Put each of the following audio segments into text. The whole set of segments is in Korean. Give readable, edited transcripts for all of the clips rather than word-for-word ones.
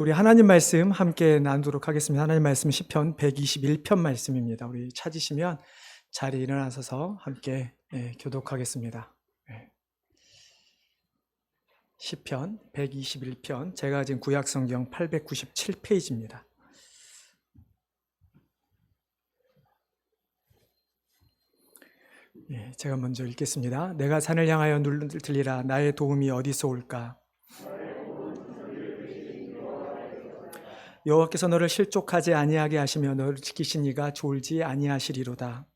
우리 하나님 말씀 함께 나누도록 하겠습니다. 하나님 말씀 시편 121편 말씀입니다. 우리 찾으시면 자리에 일어나셔서 함께 교독하겠습니다. 시편 121편, 제가 지금 구약성경 897페이지입니다. 제가 먼저 읽겠습니다. 내가 산을 향하여 눈을 들리라. 나의 도움이 어디서 올까? 여호와께서 너를 실족하지 아니하게 하시며 너를 지키신 이가 졸지 아니하시리로다.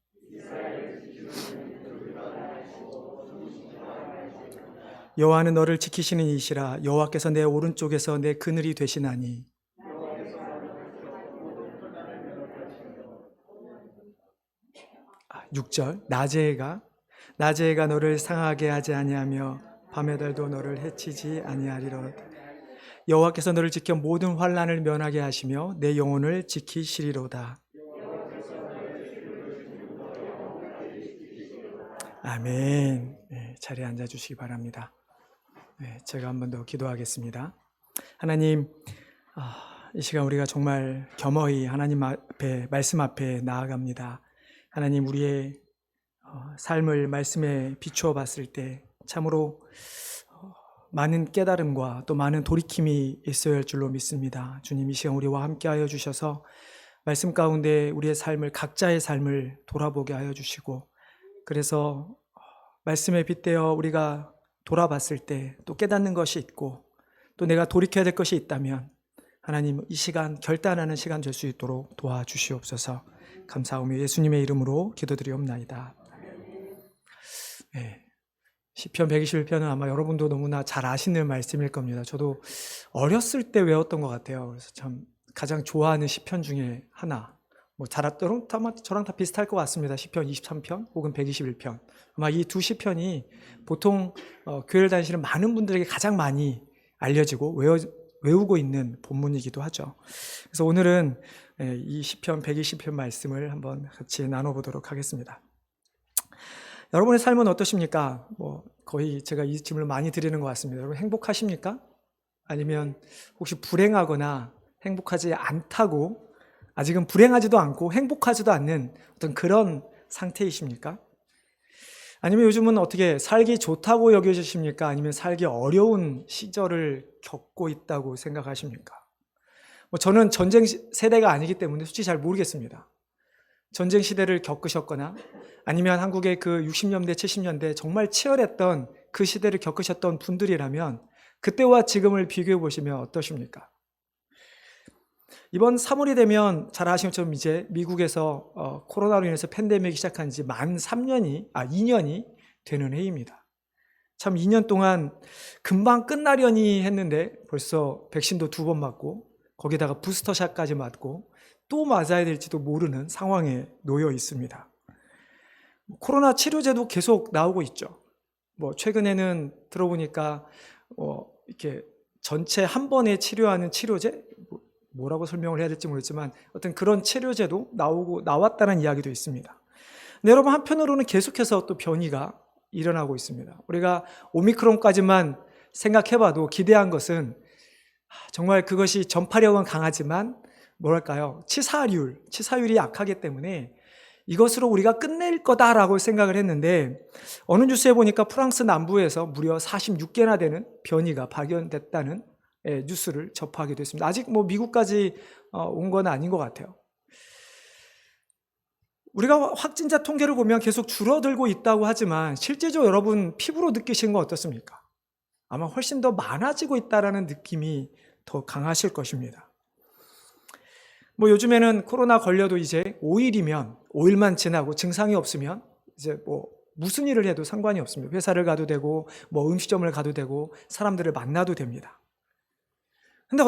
여호와는 너를 지키시는 이시라. 여호와께서 내 오른쪽에서 내 그늘이 되시나니. 6절, 낮의 해가 너를 상하게 하지 아니하며 밤의 달도 너를 해치지 아니하리로다. 여호와께서 너를 지켜 모든 환난을 면하게 하시며 내 영혼을 지키시리로다. 아멘. 자리에 앉아주시기 바랍니다. 제가 한 번 더 기도하겠습니다. 하나님, 이 시간 우리가 정말 겸허히 하나님 앞에, 말씀 앞에 나아갑니다. 하나님, 우리의 삶을 말씀에 비추어 봤을 때 참으로 많은 깨달음과 또 많은 돌이킴이 있어야 할 줄로 믿습니다. 주님, 이 시간 우리와 함께하여 주셔서 말씀 가운데 우리의 삶을, 각자의 삶을 돌아보게 하여 주시고, 그래서 말씀에 빗대어 우리가 돌아봤을 때 또 깨닫는 것이 있고 또 내가 돌이켜야 될 것이 있다면 하나님, 이 시간 결단하는 시간 될 수 있도록 도와주시옵소서. 감사하며 예수님의 이름으로 기도드리옵나이다. 시편 121편은 아마 여러분도 너무나 잘 아시는 말씀일 겁니다. 저도 어렸을 때 외웠던 것 같아요. 그래서 참 가장 좋아하는 시편 중에 하나. 저랑 다 비슷할 것 같습니다. 시편 23편 혹은 121편. 아마 이 두 시편이 보통 교회를 다니시는 많은 분들에게 가장 많이 알려지고 외우고 있는 본문이기도 하죠. 그래서 오늘은 이 시편 120편 말씀을 한번 같이 나눠보도록 하겠습니다. 여러분의 삶은 어떠십니까? 거의 제가 이 질문을 많이 드리는 것 같습니다. 여러분 행복하십니까? 아니면 혹시 불행하거나 행복하지 않다고, 아직은 불행하지도 않고 행복하지도 않는 어떤 그런 상태이십니까? 아니면 요즘은 어떻게 살기 좋다고 여겨지십니까? 아니면 살기 어려운 시절을 겪고 있다고 생각하십니까? 저는 전쟁 세대가 아니기 때문에 솔직히 잘 모르겠습니다. 전쟁 시대를 겪으셨거나 아니면 한국의 그 60년대, 70년대 정말 치열했던 그 시대를 겪으셨던 분들이라면 그때와 지금을 비교해 보시면 어떠십니까? 이번 3월이 되면 잘 아시는 것처럼 이제 미국에서 코로나로 인해서 팬데믹이 시작한 지 만 2년이 되는 해입니다. 참 2년 동안 금방 끝나려니 했는데 벌써 백신도 2번 맞고 거기다가 부스터샷까지 맞고 또 맞아야 될지도 모르는 상황에 놓여 있습니다. 코로나 치료제도 계속 나오고 있죠. 최근에는 들어보니까 이렇게 전체 한 번에 치료하는 치료제, 뭐라고 설명을 해야 될지 모르겠지만 어떤 그런 치료제도 나왔다는 이야기도 있습니다. 근데 여러분, 한편으로는 계속해서 또 변이가 일어나고 있습니다. 우리가 오미크론까지만 생각해봐도 기대한 것은 정말 그것이 전파력은 강하지만 치사율이 약하기 때문에 이것으로 우리가 끝낼 거다라고 생각을 했는데, 어느 뉴스에 보니까 프랑스 남부에서 무려 46개나 되는 변이가 발견됐다는 뉴스를 접하게 됐습니다. 아직 미국까지 온 건 아닌 것 같아요. 우리가 확진자 통계를 보면 계속 줄어들고 있다고 하지만 실제적으로 여러분 피부로 느끼시는 건 어떻습니까? 아마 훨씬 더 많아지고 있다는 느낌이 더 강하실 것입니다. 요즘에는 코로나 걸려도 이제 5일만 지나고 증상이 없으면 이제 무슨 일을 해도 상관이 없습니다. 회사를 가도 되고 음식점을 가도 되고 사람들을 만나도 됩니다. 근데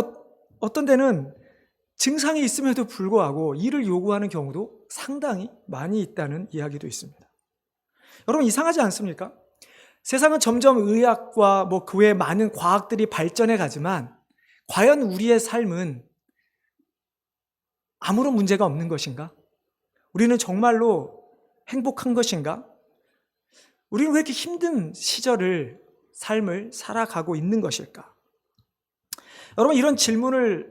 어떤 데는 증상이 있음에도 불구하고 일을 요구하는 경우도 상당히 많이 있다는 이야기도 있습니다. 여러분, 이상하지 않습니까? 세상은 점점 의학과 그 외에 많은 과학들이 발전해 가지만 과연 우리의 삶은 아무런 문제가 없는 것인가? 우리는 정말로 행복한 것인가? 우리는 왜 이렇게 힘든 삶을 살아가고 있는 것일까? 여러분, 이런 질문의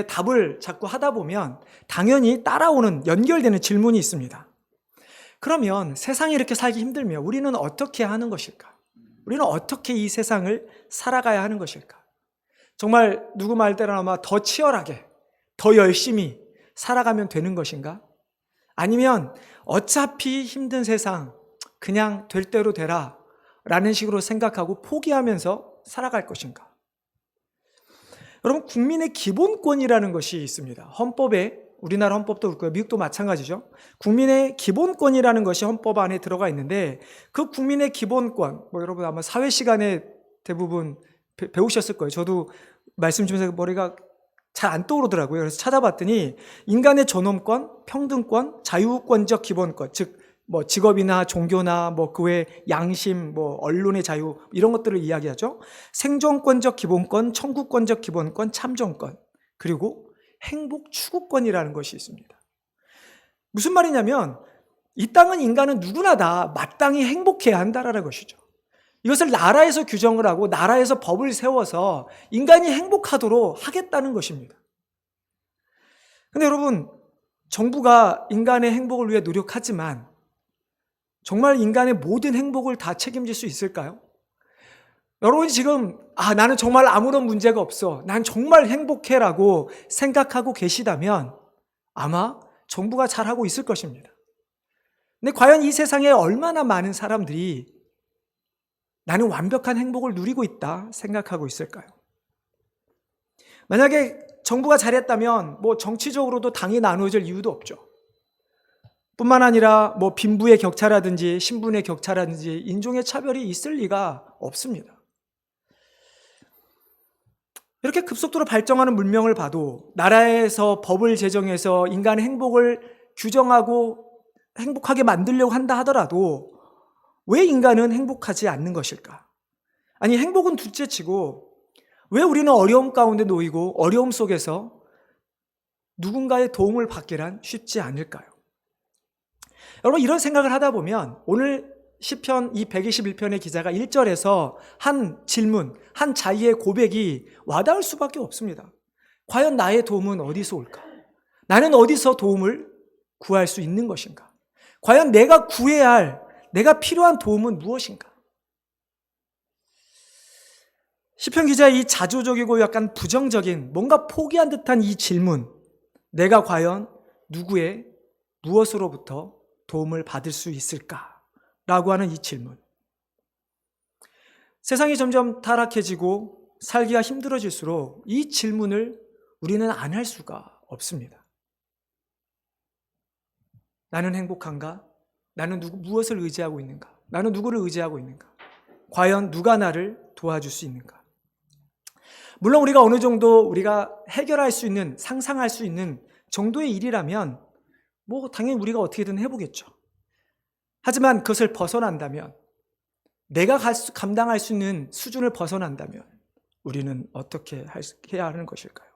답을 자꾸 하다 보면 당연히 따라오는 연결되는 질문이 있습니다. 그러면 세상이 이렇게 살기 힘들면 우리는 어떻게 하는 것일까? 우리는 어떻게 이 세상을 살아가야 하는 것일까? 정말 누구 말대로 아마 더 치열하게, 더 열심히 살아가면 되는 것인가? 아니면 어차피 힘든 세상 그냥 될 대로 되라 라는 식으로 생각하고 포기하면서 살아갈 것인가? 여러분, 국민의 기본권이라는 것이 있습니다. 헌법에, 우리나라 헌법도 그렇고요, 미국도 마찬가지죠. 국민의 기본권이라는 것이 헌법 안에 들어가 있는데, 그 국민의 기본권, 여러분 아마 사회 시간에 대부분 배우셨을 거예요. 저도 말씀 주면서 머리가 잘 안 떠오르더라고요. 그래서 찾아봤더니 인간의 존엄권, 평등권, 자유권적 기본권, 즉 직업이나 종교나 그 외 양심, 언론의 자유, 이런 것들을 이야기하죠. 생존권적 기본권, 청구권적 기본권, 참정권, 그리고 행복 추구권이라는 것이 있습니다. 무슨 말이냐면 이 땅은 인간은 누구나 다 마땅히 행복해야 한다라는 것이죠. 이것을 나라에서 규정을 하고 나라에서 법을 세워서 인간이 행복하도록 하겠다는 것입니다. 근데 여러분, 정부가 인간의 행복을 위해 노력하지만 정말 인간의 모든 행복을 다 책임질 수 있을까요? 여러분이 지금 나는 정말 아무런 문제가 없어, 난 정말 행복해라고 생각하고 계시다면 아마 정부가 잘하고 있을 것입니다. 근데 과연 이 세상에 얼마나 많은 사람들이 나는 완벽한 행복을 누리고 있다 생각하고 있을까요? 만약에 정부가 잘했다면 정치적으로도 당이 나누어질 이유도 없죠. 뿐만 아니라 빈부의 격차라든지 신분의 격차라든지 인종의 차별이 있을 리가 없습니다. 이렇게 급속도로 발전하는 문명을 봐도 나라에서 법을 제정해서 인간의 행복을 규정하고 행복하게 만들려고 한다 하더라도 왜 인간은 행복하지 않는 것일까? 아니, 행복은 둘째치고 왜 우리는 어려움 가운데 놓이고 어려움 속에서 누군가의 도움을 받기란 쉽지 않을까요? 여러분, 이런 생각을 하다 보면 오늘 시편 이 121편의 기자가 1절에서 한 질문, 한 자의의 고백이 와닿을 수밖에 없습니다. 과연 나의 도움은 어디서 올까? 나는 어디서 도움을 구할 수 있는 것인가? 과연 내가 구해야 할, 내가 필요한 도움은 무엇인가? 시편 기자의 이 자조적이고 약간 부정적인, 뭔가 포기한 듯한 이 질문, 내가 과연 누구의 무엇으로부터 도움을 받을 수 있을까? 라고 하는 이 질문. 세상이 점점 타락해지고 살기가 힘들어질수록 이 질문을 우리는 안 할 수가 없습니다. 나는 행복한가? 나는 무엇을 의지하고 있는가? 나는 누구를 의지하고 있는가? 과연 누가 나를 도와줄 수 있는가? 물론 우리가 어느 정도 우리가 해결할 수 있는, 상상할 수 있는 정도의 일이라면 당연히 우리가 어떻게든 해보겠죠. 하지만 그것을 벗어난다면, 내가 감당할 수 있는 수준을 벗어난다면 우리는 어떻게 해야 하는 것일까요?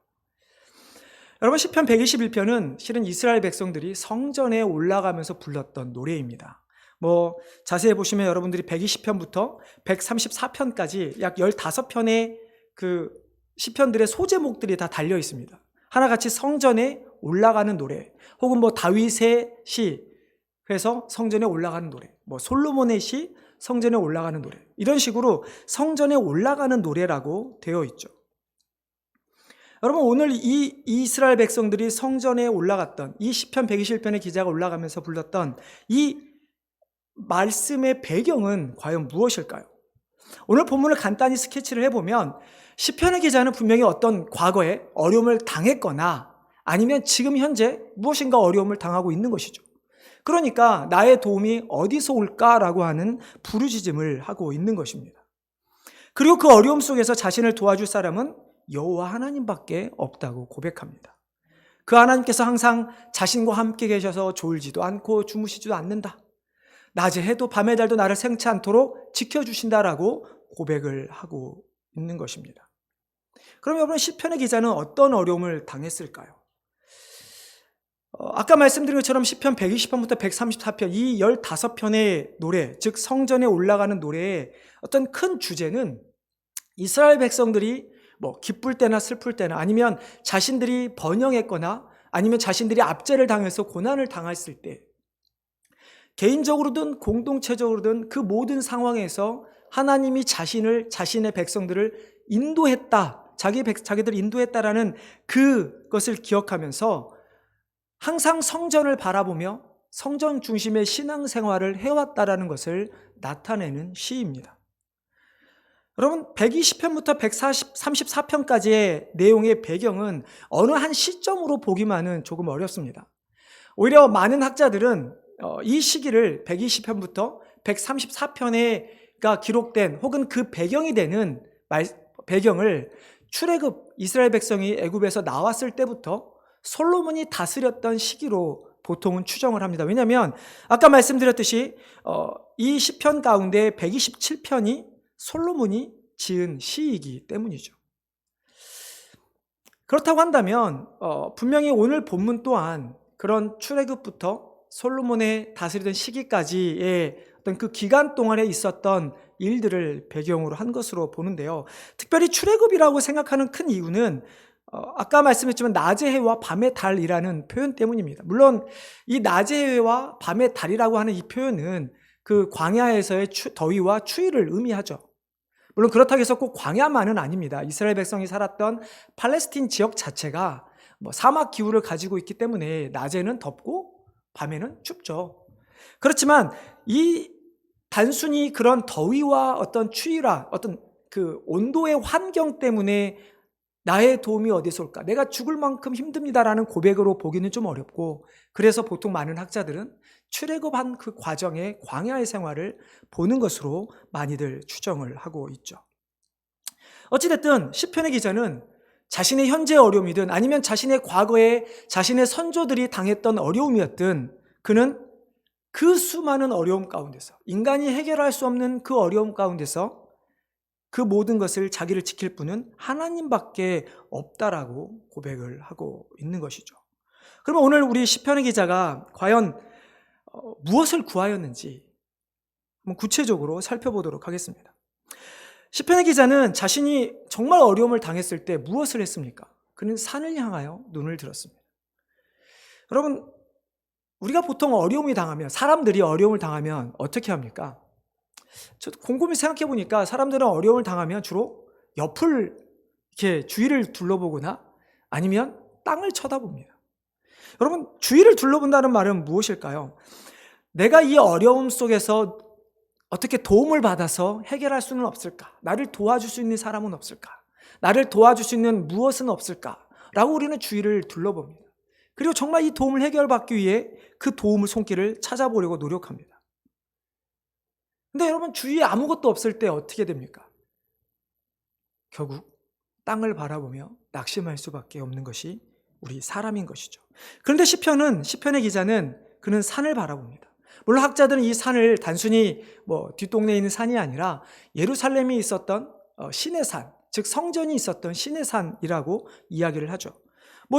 여러분, 시편 121편은 실은 이스라엘 백성들이 성전에 올라가면서 불렀던 노래입니다. 자세히 보시면 여러분들이 120편부터 134편까지 약 15편의 그 시편들의 소제목들이 다 달려 있습니다. 하나같이 성전에 올라가는 노래, 혹은 다윗의 시, 그래서 성전에 올라가는 노래, 솔로몬의 시, 성전에 올라가는 노래, 이런 식으로 성전에 올라가는 노래라고 되어 있죠. 여러분, 오늘 이 이스라엘 백성들이 성전에 올라갔던, 이 시편 121편의 기자가 올라가면서 불렀던 이 말씀의 배경은 과연 무엇일까요? 오늘 본문을 간단히 스케치를 해보면 시편의 기자는 분명히 어떤 과거에 어려움을 당했거나 아니면 지금 현재 무엇인가 어려움을 당하고 있는 것이죠. 그러니까 나의 도움이 어디서 올까라고 하는 부르짖음을 하고 있는 것입니다. 그리고 그 어려움 속에서 자신을 도와줄 사람은 여호와 하나님밖에 없다고 고백합니다. 그 하나님께서 항상 자신과 함께 계셔서 졸지도 않고 주무시지도 않는다. 낮에 해도 밤에 달도 나를 생치 않도록 지켜주신다라고 고백을 하고 있는 것입니다. 그럼 여러분, 시편의 기자는 어떤 어려움을 당했을까요? 아까 말씀드린 것처럼 시편 120편부터 134편 이 15편의 노래, 즉 성전에 올라가는 노래의 어떤 큰 주제는 이스라엘 백성들이 뭐 기쁠 때나 슬플 때나 아니면 자신들이 번영했거나 아니면 자신들이 압제를 당해서 고난을 당했을 때 개인적으로든 공동체적으로든 그 모든 상황에서 하나님이 자신의 백성들을 인도했다. 자기들 인도했다라는 그것을 기억하면서 항상 성전을 바라보며 성전 중심의 신앙생활을 해왔다라는 것을 나타내는 시입니다. 여러분 120편부터 134편까지의 내용의 배경은 어느 한 시점으로 보기만은 조금 어렵습니다. 오히려 많은 학자들은 이 시기를 120편부터 134편에가 기록된 혹은 그 배경이 되는 배경을 출애굽 이스라엘 백성이 애굽에서 나왔을 때부터 솔로몬이 다스렸던 시기로 보통은 추정을 합니다. 왜냐하면 아까 말씀드렸듯이 이 시편 가운데 127편이 솔로몬이 지은 시이기 때문이죠. 그렇다고 한다면 분명히 오늘 본문 또한 그런 출애굽부터 솔로몬의 다스리던 시기까지의 어떤 그 기간 동안에 있었던 일들을 배경으로 한 것으로 보는데요. 특별히 출애굽이라고 생각하는 큰 이유는 아까 말씀했지만 낮의 해와 밤의 달이라는 표현 때문입니다. 물론 이 낮의 해와 밤의 달이라고 하는 이 표현은 그 광야에서의 더위와 추위를 의미하죠. 물론 그렇다고 해서 꼭 광야만은 아닙니다. 이스라엘 백성이 살았던 팔레스틴 지역 자체가 사막 기후를 가지고 있기 때문에 낮에는 덥고 밤에는 춥죠. 그렇지만 이 단순히 그런 더위와 어떤 추위라 어떤 그 온도의 환경 때문에 나의 도움이 어디서 올까? 내가 죽을 만큼 힘듭니다라는 고백으로 보기는 좀 어렵고, 그래서 보통 많은 학자들은 출애굽한 그 과정의 광야의 생활을 보는 것으로 많이들 추정을 하고 있죠. 어찌됐든 시편의 기자는 자신의 현재 어려움이든 아니면 자신의 과거에 자신의 선조들이 당했던 어려움이었든 그는 그 수많은 어려움 가운데서 인간이 해결할 수 없는 그 어려움 가운데서 그 모든 것을 자기를 지킬 분은 하나님밖에 없다라고 고백을 하고 있는 것이죠. 그러면 오늘 우리 시편의 기자가 과연 무엇을 구하였는지 한번 구체적으로 살펴보도록 하겠습니다. 시편의 기자는 자신이 정말 어려움을 당했을 때 무엇을 했습니까? 그는 산을 향하여 눈을 들었습니다. 여러분, 우리가 보통 어려움이 당하면, 사람들이 어려움을 당하면 어떻게 합니까? 저도 곰곰이 생각해 보니까 사람들은 어려움을 당하면 주로 옆을 이렇게 주위를 둘러보거나 아니면 땅을 쳐다봅니다. 여러분, 주위를 둘러본다는 말은 무엇일까요? 내가 이 어려움 속에서 어떻게 도움을 받아서 해결할 수는 없을까? 나를 도와줄 수 있는 사람은 없을까? 나를 도와줄 수 있는 무엇은 없을까? 라고 우리는 주위를 둘러봅니다. 그리고 정말 이 도움을 해결받기 위해 그 도움을 손길을 찾아보려고 노력합니다. 근데 여러분, 주위에 아무것도 없을 때 어떻게 됩니까? 결국 땅을 바라보며 낙심할 수밖에 없는 것이 우리 사람인 것이죠. 그런데 시편의 기자는 그는 산을 바라봅니다. 물론 학자들은 이 산을 단순히 뒷동네에 있는 산이 아니라 예루살렘에 있었던 신의 산, 즉 성전이 있었던 신의 산이라고 이야기를 하죠.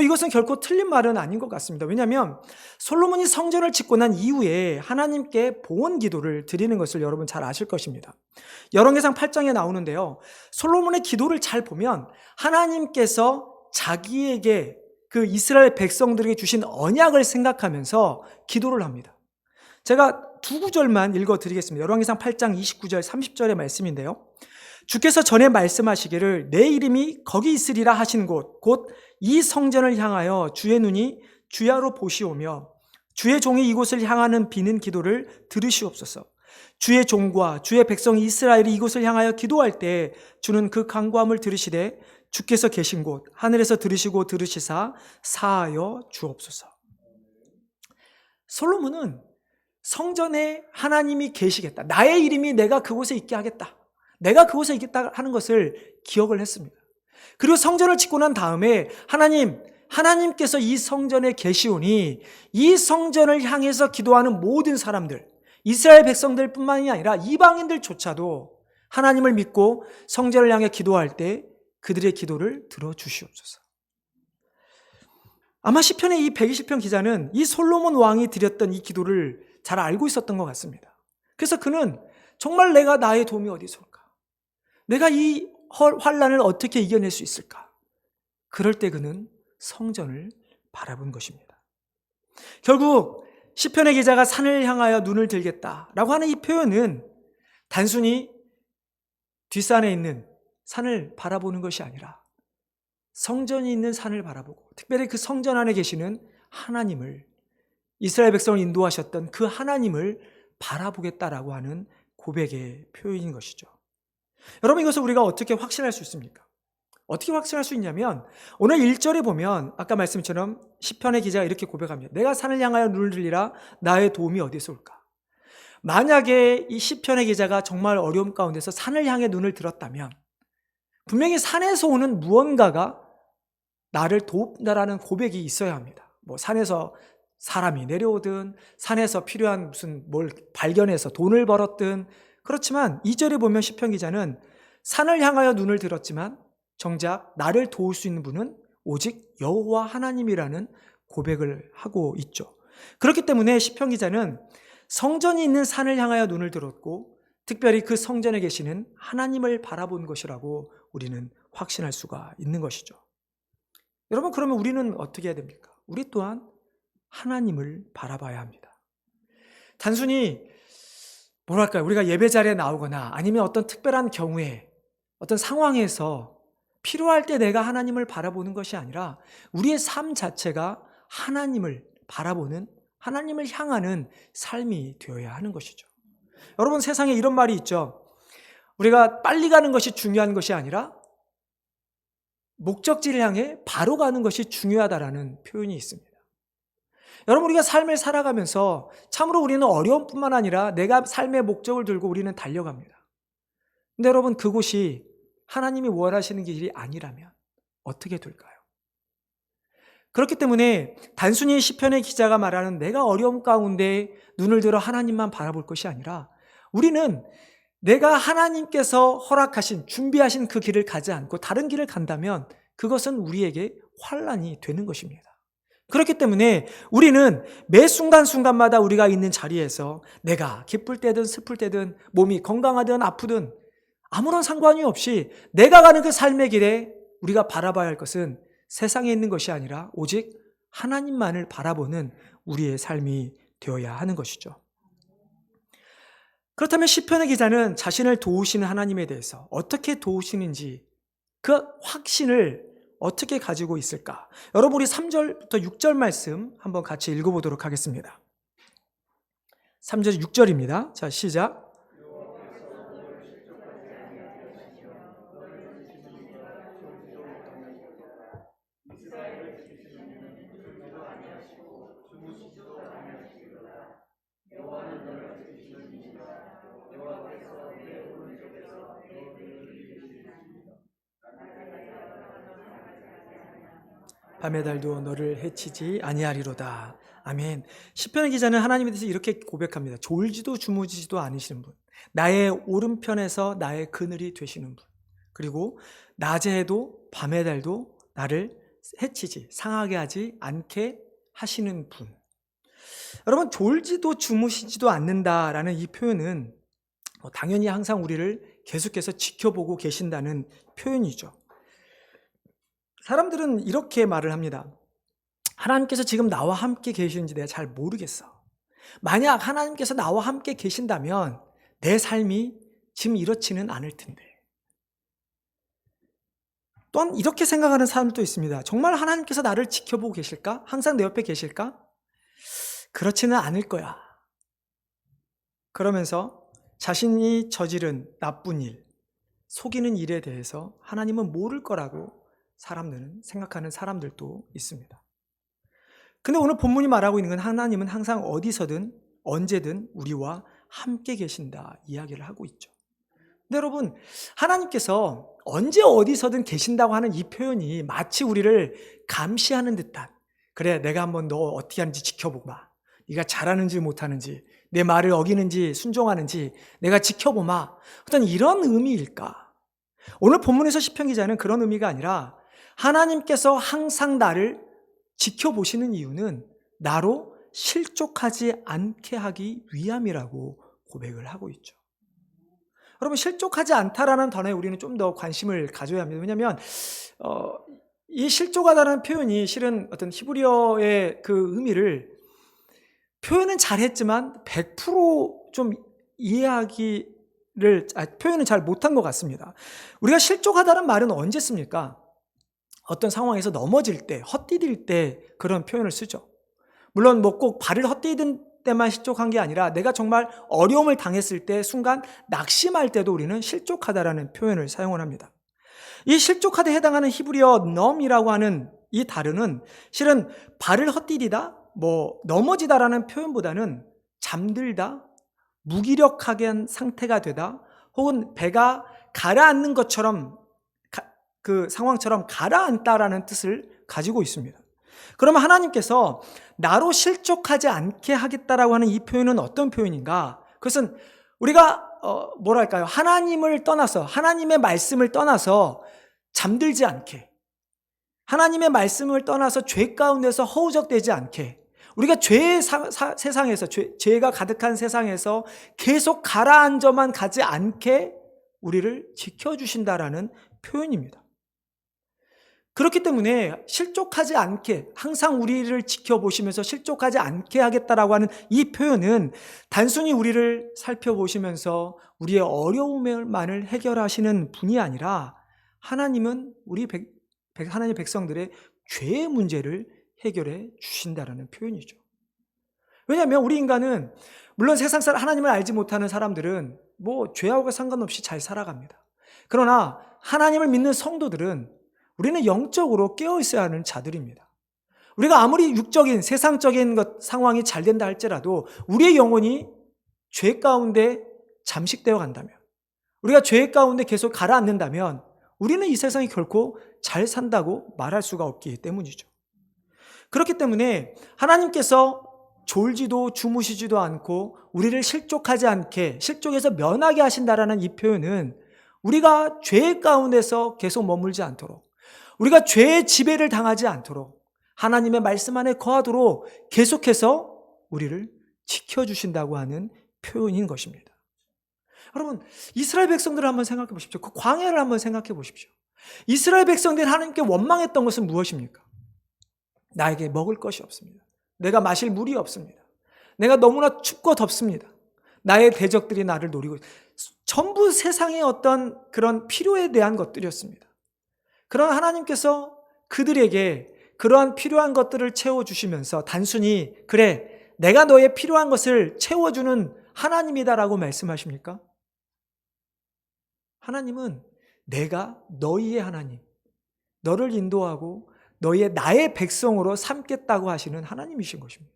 이것은 결코 틀린 말은 아닌 것 같습니다. 왜냐하면 솔로몬이 성전을 짓고 난 이후에 하나님께 봉헌 기도를 드리는 것을 여러분 잘 아실 것입니다. 열왕기상 8장에 나오는데요. 솔로몬의 기도를 잘 보면 하나님께서 자기에게 그 이스라엘 백성들에게 주신 언약을 생각하면서 기도를 합니다. 제가 두 구절만 읽어드리겠습니다. 열왕기상 8장 29절 30절의 말씀인데요. 주께서 전에 말씀하시기를 내 이름이 거기 있으리라 하신 곳, 곧 이 성전을 향하여 주의 눈이 주야로 보시오며 주의 종이 이곳을 향하는 비는 기도를 들으시옵소서. 주의 종과 주의 백성 이스라엘이 이곳을 향하여 기도할 때 주는 그 간구함을 들으시되 주께서 계신 곳 하늘에서 들으시고 들으시사 사하여 주옵소서. 솔로몬은 성전에 하나님이 계시겠다, 나의 이름이 내가 그곳에 있게 하겠다, 내가 그곳에 있겠다 하는 것을 기억을 했습니다. 그리고 성전을 짓고 난 다음에 하나님께서 이 성전에 계시오니 이 성전을 향해서 기도하는 모든 사람들, 이스라엘 백성들 뿐만이 아니라 이방인들조차도 하나님을 믿고 성전을 향해 기도할 때 그들의 기도를 들어주시옵소서. 아마 시편의 이 120편 기자는 이 솔로몬 왕이 드렸던 이 기도를 잘 알고 있었던 것 같습니다. 그래서 그는 정말 내가 나의 도움이 어디서 올까? 내가 이 환난을 어떻게 이겨낼 수 있을까? 그럴 때 그는 성전을 바라본 것입니다. 결국 시편의 기자가 산을 향하여 눈을 들겠다라고 하는 이 표현은 단순히 뒷산에 있는 산을 바라보는 것이 아니라 성전이 있는 산을 바라보고, 특별히 그 성전 안에 계시는 하나님을, 이스라엘 백성을 인도하셨던 그 하나님을 바라보겠다라고 하는 고백의 표현인 것이죠. 여러분, 이것을 우리가 어떻게 확신할 수 있습니까? 어떻게 확신할 수 있냐면 오늘 1절에 보면 아까 말씀처럼 시편의 기자가 이렇게 고백합니다. 내가 산을 향하여 눈을 들리라, 나의 도움이 어디서 올까? 만약에 이 시편의 기자가 정말 어려움 가운데서 산을 향해 눈을 들었다면 분명히 산에서 오는 무언가가 나를 돕는다라는 고백이 있어야 합니다. 뭐 산에서 사람이 내려오든 산에서 필요한 무슨 뭘 발견해서 돈을 벌었든, 그렇지만 2절에 보면 시편 기자는 산을 향하여 눈을 들었지만 정작 나를 도울 수 있는 분은 오직 여호와 하나님이라는 고백을 하고 있죠. 그렇기 때문에 시편 기자는 성전이 있는 산을 향하여 눈을 들었고 특별히 그 성전에 계시는 하나님을 바라본 것이라고 우리는 확신할 수가 있는 것이죠. 여러분, 그러면 우리는 어떻게 해야 됩니까? 우리 또한 하나님을 바라봐야 합니다. 단순히 뭐랄까요, 우리가 예배 자리에 나오거나 아니면 어떤 특별한 경우에 어떤 상황에서 필요할 때 내가 하나님을 바라보는 것이 아니라 우리의 삶 자체가 하나님을 바라보는, 하나님을 향하는 삶이 되어야 하는 것이죠. 여러분, 세상에 이런 말이 있죠. 우리가 빨리 가는 것이 중요한 것이 아니라 목적지를 향해 바로 가는 것이 중요하다라는 표현이 있습니다. 여러분, 우리가 삶을 살아가면서 참으로 우리는 어려움뿐만 아니라 내가 삶의 목적을 들고 우리는 달려갑니다. 근데 여러분, 그곳이 하나님이 원하시는 길이 아니라면 어떻게 될까요? 그렇기 때문에 단순히 시편의 기자가 말하는 내가 어려움 가운데 눈을 들어 하나님만 바라볼 것이 아니라 우리는 내가 하나님께서 허락하신, 준비하신 그 길을 가지 않고 다른 길을 간다면 그것은 우리에게 환난이 되는 것입니다. 그렇기 때문에 우리는 매 순간순간마다 우리가 있는 자리에서 내가 기쁠 때든 슬플 때든 몸이 건강하든 아프든 아무런 상관이 없이 내가 가는 그 삶의 길에 우리가 바라봐야 할 것은 세상에 있는 것이 아니라 오직 하나님만을 바라보는 우리의 삶이 되어야 하는 것이죠. 그렇다면 시편의 기자는 자신을 도우시는 하나님에 대해서 어떻게 도우시는지 그 확신을 어떻게 가지고 있을까? 여러분, 우리 3절부터 6절 말씀 한번 같이 읽어보도록 하겠습니다. 3절 6절입니다. 자, 시작. 밤의 달도 너를 해치지 아니하리로다. 아멘. 시편 기자는 하나님에 대해서 이렇게 고백합니다. 졸지도 주무지도 않으시는 분, 나의 오른편에서 나의 그늘이 되시는 분, 그리고 낮의 해도 밤의 달도 나를 해치지, 상하게 하지 않게 하시는 분. 여러분, 졸지도 주무시지도 않는다라는 이 표현은 당연히 항상 우리를 계속해서 지켜보고 계신다는 표현이죠. 사람들은 이렇게 말을 합니다. 하나님께서 지금 나와 함께 계시는지 내가 잘 모르겠어. 만약 하나님께서 나와 함께 계신다면 내 삶이 지금 이렇지는 않을 텐데. 또한 이렇게 생각하는 사람도 있습니다. 정말 하나님께서 나를 지켜보고 계실까? 항상 내 옆에 계실까? 그렇지는 않을 거야. 그러면서 자신이 저지른 나쁜 일, 속이는 일에 대해서 하나님은 모를 거라고 사람들은 생각하는 사람들도 있습니다. 근데 오늘 본문이 말하고 있는 건 하나님은 항상 어디서든 언제든 우리와 함께 계신다 이야기를 하고 있죠. 근데 여러분, 하나님께서 언제 어디서든 계신다고 하는 이 표현이 마치 우리를 감시하는 듯한, 그래 내가 한번 너 어떻게 하는지 지켜보마, 네가 잘하는지 못하는지, 내 말을 어기는지 순종하는지 내가 지켜보마, 어떤 이런 의미일까? 오늘 본문에서 시편 기자는 그런 의미가 아니라 하나님께서 항상 나를 지켜보시는 이유는 나로 실족하지 않게 하기 위함이라고 고백을 하고 있죠. 여러분, 실족하지 않다라는 단어에 우리는 좀 더 관심을 가져야 합니다. 왜냐하면 이 실족하다라는 표현이 실은 어떤 히브리어의 그 의미를 표현은 잘했지만 100%좀 표현은 잘 못한 것 같습니다. 우리가 실족하다는 말은 언제 씁니까? 어떤 상황에서 넘어질 때, 헛디딜 때 그런 표현을 쓰죠. 물론 뭐 꼭 발을 헛디딘 때만 실족한 게 아니라 내가 정말 어려움을 당했을 때, 순간 낙심할 때도 우리는 실족하다라는 표현을 사용을 합니다. 이 실족하다에 해당하는 히브리어 넘이라고 하는 이 단어는 실은 발을 헛디디다, 뭐 넘어지다라는 표현보다는 잠들다, 무기력하게 상태가 되다, 혹은 배가 가라앉는 것처럼, 그 상황처럼 가라앉다라는 뜻을 가지고 있습니다. 그러면 하나님께서 나로 실족하지 않게 하겠다라고 하는 이 표현은 어떤 표현인가? 그것은 우리가 하나님을 떠나서, 하나님의 말씀을 떠나서 잠들지 않게, 하나님의 말씀을 떠나서 죄 가운데서 허우적대지 않게, 우리가 죄의 세상에서, 죄가 가득한 세상에서 계속 가라앉아만 가지 않게 우리를 지켜주신다라는 표현입니다. 그렇기 때문에 실족하지 않게, 항상 우리를 지켜보시면서 실족하지 않게 하겠다라고 하는 이 표현은 단순히 우리를 살펴보시면서 우리의 어려움만을 해결하시는 분이 아니라, 하나님은 하나님의 백성들의 죄의 문제를 해결해 주신다라는 표현이죠. 왜냐하면 우리 인간은, 물론 세상 사람, 하나님을 알지 못하는 사람들은 뭐 죄하고 상관없이 잘 살아갑니다. 그러나 하나님을 믿는 성도들은 우리는 영적으로 깨어 있어야 하는 자들입니다. 우리가 아무리 육적인, 세상적인 상황이 잘 된다 할지라도 우리의 영혼이 죄 가운데 잠식되어 간다면, 우리가 죄 가운데 계속 가라앉는다면 우리는 이 세상이 결코 잘 산다고 말할 수가 없기 때문이죠. 그렇기 때문에 하나님께서 졸지도 주무시지도 않고 우리를 실족하지 않게, 실족에서 면하게 하신다라는 이 표현은 우리가 죄 가운데서 계속 머물지 않도록, 우리가 죄의 지배를 당하지 않도록, 하나님의 말씀 안에 거하도록 계속해서 우리를 지켜주신다고 하는 표현인 것입니다. 여러분, 이스라엘 백성들을 한번 생각해 보십시오. 그 광야를 한번 생각해 보십시오. 이스라엘 백성들이 하나님께 원망했던 것은 무엇입니까? 나에게 먹을 것이 없습니다. 내가 마실 물이 없습니다. 내가 너무나 춥고 덥습니다. 나의 대적들이 나를 노리고, 전부 세상의 어떤 그런 필요에 대한 것들이었습니다. 그러나 하나님께서 그들에게 그러한 필요한 것들을 채워주시면서 단순히, 그래, 내가 너의 필요한 것을 채워주는 하나님이다라고 말씀하십니까? 하나님은 내가 너희의 하나님, 너를 인도하고 나의 백성으로 삼겠다고 하시는 하나님이신 것입니다.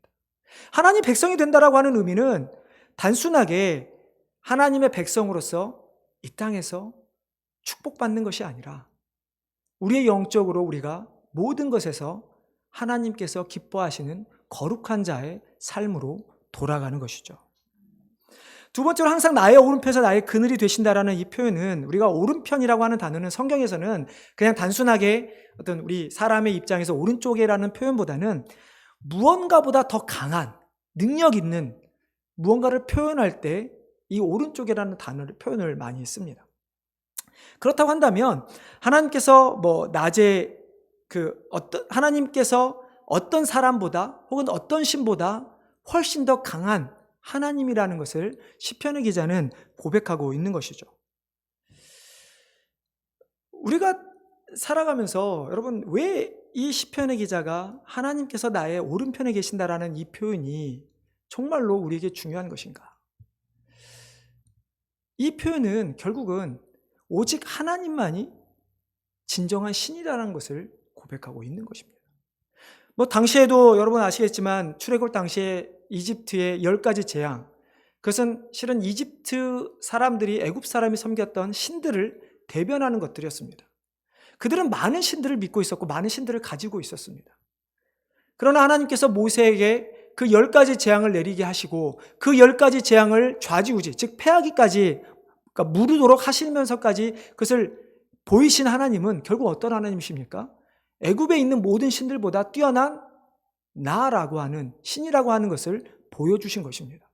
하나님 백성이 된다라고 하는 의미는 단순하게 하나님의 백성으로서 이 땅에서 축복받는 것이 아니라 우리의 영적으로 우리가 모든 것에서 하나님께서 기뻐하시는 거룩한 자의 삶으로 돌아가는 것이죠. 두 번째로, 항상 나의 오른편에서 나의 그늘이 되신다라는 이 표현은, 우리가 오른편이라고 하는 단어는 성경에서는 그냥 단순하게 어떤 우리 사람의 입장에서 오른쪽이라는 표현보다는 무언가보다 더 강한 능력 있는 무언가를 표현할 때 이 오른쪽이라는 단어를 표현을 많이 씁니다. 그렇다고 한다면 하나님께서 하나님께서 어떤 사람보다 혹은 어떤 신보다 훨씬 더 강한 하나님이라는 것을 시편의 기자는 고백하고 있는 것이죠. 우리가 살아가면서, 여러분, 왜 이 시편의 기자가 하나님께서 나의 오른편에 계신다라는 이 표현이 정말로 우리에게 중요한 것인가? 이 표현은 결국은 오직 하나님만이 진정한 신이라는 것을 고백하고 있는 것입니다. 당시에도 여러분 아시겠지만 출애굽 당시에 이집트의 10가지 재앙, 그것은 실은 이집트 사람들이 애굽 사람이 섬겼던 신들을 대변하는 것들이었습니다. 그들은 많은 신들을 믿고 있었고 많은 신들을 가지고 있었습니다. 그러나 하나님께서 모세에게 그 10가지 재앙을 내리게 하시고 그 10가지 재앙을 좌지우지, 즉 패하기까지, 그러니까 무르도록 하시면서까지 그것을 보이신 하나님은 결국 어떤 하나님이십니까? 애굽에 있는 모든 신들보다 뛰어난 나라고 하는, 신이라고 하는 것을 보여주신 것입니다.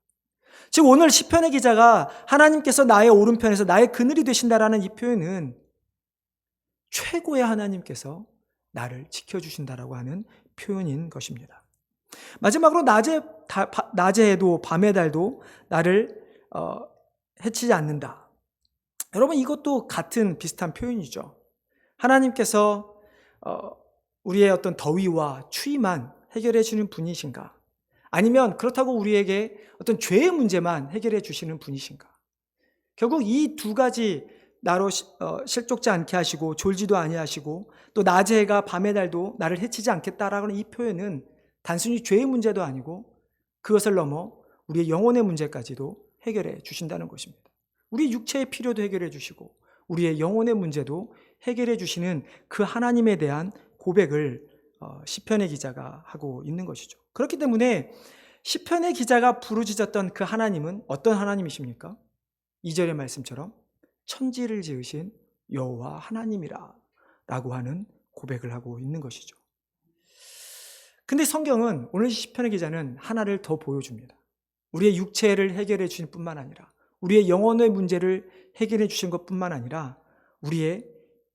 즉 오늘 시편의 기자가 하나님께서 나의 오른편에서 나의 그늘이 되신다라는 이 표현은 최고의 하나님께서 나를 지켜주신다라고 하는 표현인 것입니다. 마지막으로 낮에도 밤의 달도 나를 해치지 않는다. 여러분 이것도 같은 비슷한 표현이죠. 하나님께서 우리의 어떤 더위와 추위만 해결해 주는 분이신가? 아니면 그렇다고 우리에게 어떤 죄의 문제만 해결해 주시는 분이신가? 결국 이 두 가지 나로 실족지 않게 하시고 졸지도 아니하시고 또 낮의 해가 밤의 달도 나를 해치지 않겠다라는 이 표현은 단순히 죄의 문제도 아니고 그것을 넘어 우리의 영혼의 문제까지도 해결해 주신다는 것입니다. 우리 육체의 필요도 해결해 주시고 우리의 영혼의 문제도 해결해 주시는 그 하나님에 대한 고백을 시편의 기자가 하고 있는 것이죠. 그렇기 때문에 시편의 기자가 부르짖었던 그 하나님은 어떤 하나님이십니까? 2절의 말씀처럼 천지를 지으신 여호와 하나님이라 라고 하는 고백을 하고 있는 것이죠. 근데 성경은 오늘 시편의 기자는 하나를 더 보여줍니다. 우리의 육체를 해결해 주신 뿐만 아니라 우리의 영혼의 문제를 해결해 주신 것뿐만 아니라 우리의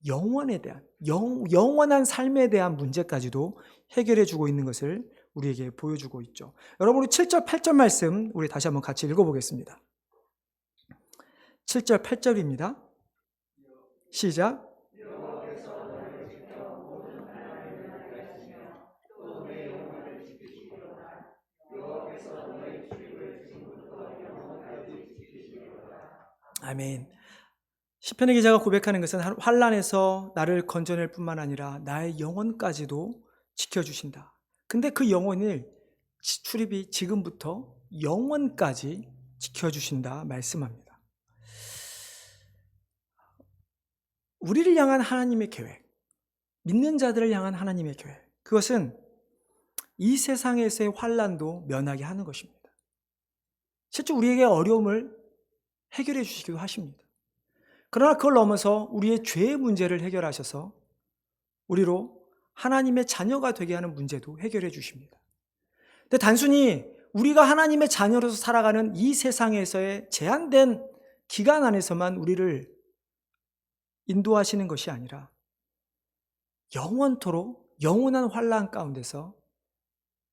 영혼에 대한 영원한 삶에 대한 문제까지도 해결해 주고 있는 것을 우리에게 보여주고 있죠. 여러분 우리 7절 8절 말씀 우리 다시 한번 같이 읽어보겠습니다. 7절 8절입니다. 시작. 아멘. 시편의 기자가 고백하는 것은 환난에서 나를 건져낼 뿐만 아니라 나의 영혼까지도 지켜주신다. 근데 그 영혼을 출입이 지금부터 영원까지 지켜주신다 말씀합니다. 우리를 향한 하나님의 계획, 믿는 자들을 향한 하나님의 계획, 그것은 이 세상에서의 환난도 면하게 하는 것입니다. 실제 우리에게 어려움을 해결해 주시기도 하십니다. 그러나 그걸 넘어서 우리의 죄의 문제를 해결하셔서 우리로 하나님의 자녀가 되게 하는 문제도 해결해 주십니다. 근데 단순히 우리가 하나님의 자녀로서 살아가는 이 세상에서의 제한된 기간 안에서만 우리를 인도하시는 것이 아니라 영원토록 영원한 환난 가운데서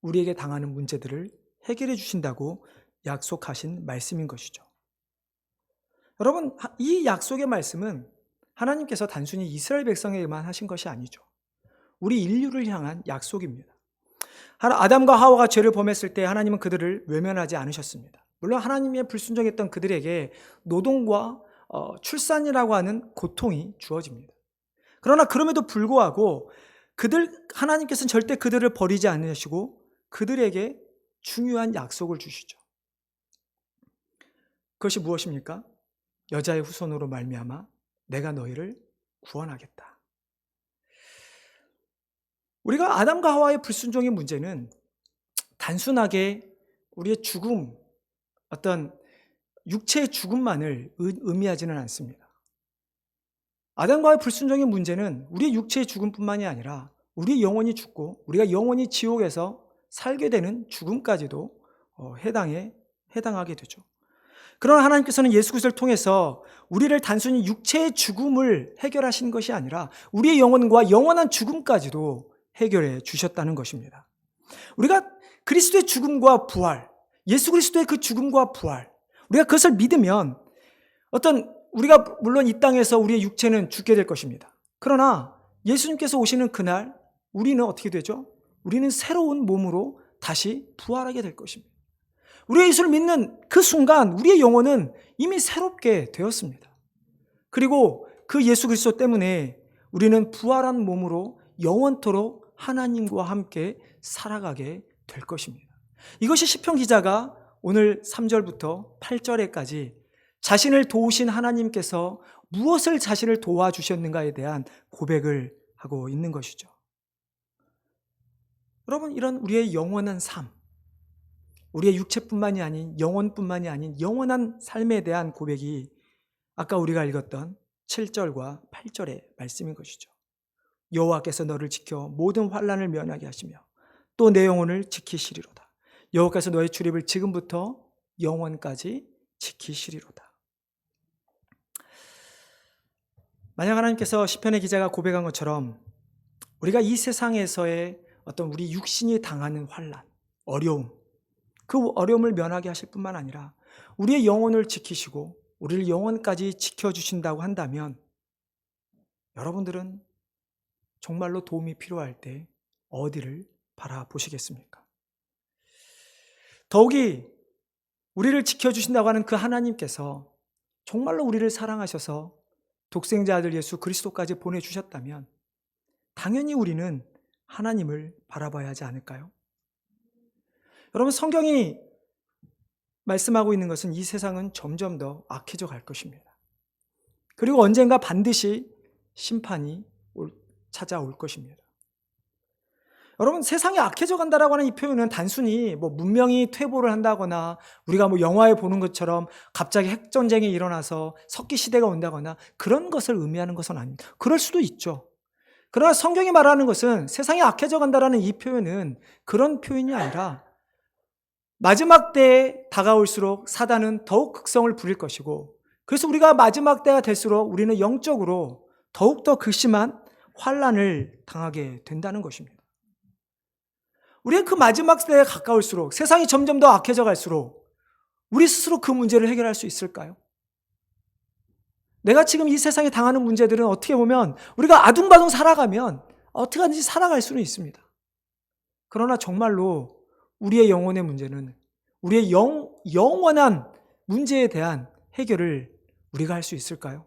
우리에게 당하는 문제들을 해결해 주신다고 약속하신 말씀인 것이죠. 여러분, 이 약속의 말씀은 하나님께서 단순히 이스라엘 백성에게만 하신 것이 아니죠. 우리 인류를 향한 약속입니다. 아담과 하와가 죄를 범했을 때 하나님은 그들을 외면하지 않으셨습니다. 물론 하나님의 불순종했던 그들에게 노동과 출산이라고 하는 고통이 주어집니다. 그러나 그럼에도 불구하고 하나님께서는 절대 그들을 버리지 않으시고 그들에게 중요한 약속을 주시죠. 그것이 무엇입니까? 여자의 후손으로 말미암아 내가 너희를 구원하겠다. 우리가 아담과 하와의 불순종의 문제는 단순하게 우리의 죽음, 어떤 육체의 죽음만을 의미하지는 않습니다. 아담과 하와의 불순종의 문제는 우리의 육체의 죽음뿐만이 아니라 우리의 영혼이 죽고 우리가 영원히 지옥에서 살게 되는 죽음까지도 해당하게 되죠. 그러나 하나님께서는 예수 그리스도를 통해서 우리를 단순히 육체의 죽음을 해결하신 것이 아니라 우리의 영혼과 영원한 죽음까지도 해결해 주셨다는 것입니다. 우리가 그리스도의 죽음과 부활, 예수 그리스도의 그 죽음과 부활, 우리가 그것을 믿으면 우리가 물론 이 땅에서 우리의 육체는 죽게 될 것입니다. 그러나 예수님께서 오시는 그날 우리는 어떻게 되죠? 우리는 새로운 몸으로 다시 부활하게 될 것입니다. 우리가 예수를 믿는 그 순간 우리의 영혼은 이미 새롭게 되었습니다. 그리고 그 예수 그리스도 때문에 우리는 부활한 몸으로 영원토록 하나님과 함께 살아가게 될 것입니다. 이것이 시편 기자가 오늘 3절부터 8절에까지 자신을 도우신 하나님께서 무엇을 자신을 도와주셨는가에 대한 고백을 하고 있는 것이죠. 여러분, 이런 우리의 영원한 삶, 우리의 육체뿐만이 아닌 영혼뿐만이 아닌 영원한 삶에 대한 고백이 아까 우리가 읽었던 7절과 8절의 말씀인 것이죠. 여호와께서 너를 지켜 모든 환난을 면하게 하시며 또 내 영혼을 지키시리로다. 여호와께서 너의 출입을 지금부터 영원까지 지키시리로다. 만약 하나님께서 시편의 기자가 고백한 것처럼 우리가 이 세상에서의 어떤 우리 육신이 당하는 환난, 어려움, 그 어려움을 면하게 하실 뿐만 아니라 우리의 영혼을 지키시고 우리를 영원까지 지켜주신다고 한다면 여러분들은 정말로 도움이 필요할 때 어디를 바라보시겠습니까? 더욱이 우리를 지켜주신다고 하는 그 하나님께서 정말로 우리를 사랑하셔서 독생자 아들 예수 그리스도까지 보내주셨다면 당연히 우리는 하나님을 바라봐야 하지 않을까요? 여러분, 성경이 말씀하고 있는 것은 이 세상은 점점 더 악해져 갈 것입니다. 그리고 언젠가 반드시 심판이 찾아올 것입니다. 여러분, 세상이 악해져 간다라고 하는 이 표현은 단순히 문명이 퇴보를 한다거나 우리가 영화에 보는 것처럼 갑자기 핵전쟁이 일어나서 석기 시대가 온다거나 그런 것을 의미하는 것은 아닙니다. 그럴 수도 있죠. 그러나 성경이 말하는 것은 세상이 악해져 간다라는 이 표현은 그런 표현이 아니라 마지막 때에 다가올수록 사단은 더욱 극성을 부릴 것이고, 그래서 우리가 마지막 때가 될수록 우리는 영적으로 더욱더 극심한 환난을 당하게 된다는 것입니다. 우리가 그 마지막 때에 가까울수록 세상이 점점 더 악해져 갈수록 우리 스스로 그 문제를 해결할 수 있을까요? 내가 지금 이 세상에 당하는 문제들은 어떻게 보면 우리가 아둥바둥 살아가면 어떻게 하든지 살아갈 수는 있습니다. 그러나 정말로 우리의 영혼의 문제는 우리의 영원한 문제에 대한 해결을 우리가 할 수 있을까요?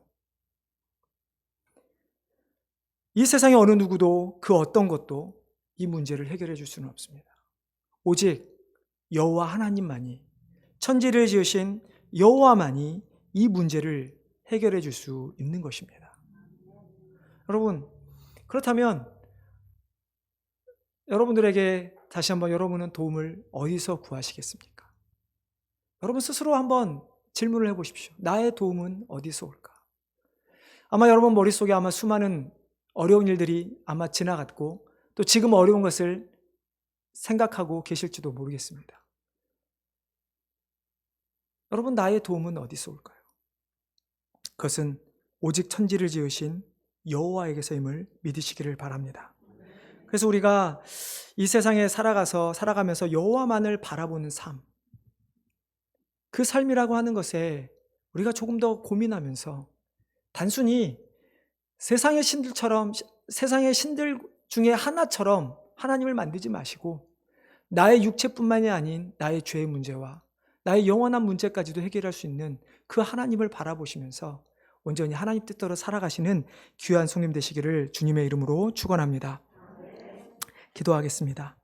이 세상의 어느 누구도 그 어떤 것도 이 문제를 해결해 줄 수는 없습니다. 오직 여호와 하나님만이, 천지를 지으신 여호와만이 이 문제를 해결해 줄 수 있는 것입니다. 여러분, 그렇다면 여러분들에게 다시 한번 여러분은 도움을 어디서 구하시겠습니까? 여러분 스스로 한번 질문을 해보십시오. 나의 도움은 어디서 올까? 아마 여러분 머릿속에 아마 수많은 어려운 일들이 아마 지나갔고 또 지금 어려운 것을 생각하고 계실지도 모르겠습니다. 여러분, 나의 도움은 어디서 올까요? 그것은 오직 천지를 지으신 여호와에게서임을 믿으시기를 바랍니다. 그래서 우리가 이 세상에 살아가면서 여호와만을 바라보는 삶, 그 삶이라고 하는 것에 우리가 조금 더 고민하면서 단순히 세상의 신들 중에 하나처럼 하나님을 만들지 마시고 나의 육체뿐만이 아닌 나의 죄의 문제와 나의 영원한 문제까지도 해결할 수 있는 그 하나님을 바라보시면서 온전히 하나님 뜻대로 살아가시는 귀한 성님 되시기를 주님의 이름으로 축원합니다. 기도하겠습니다.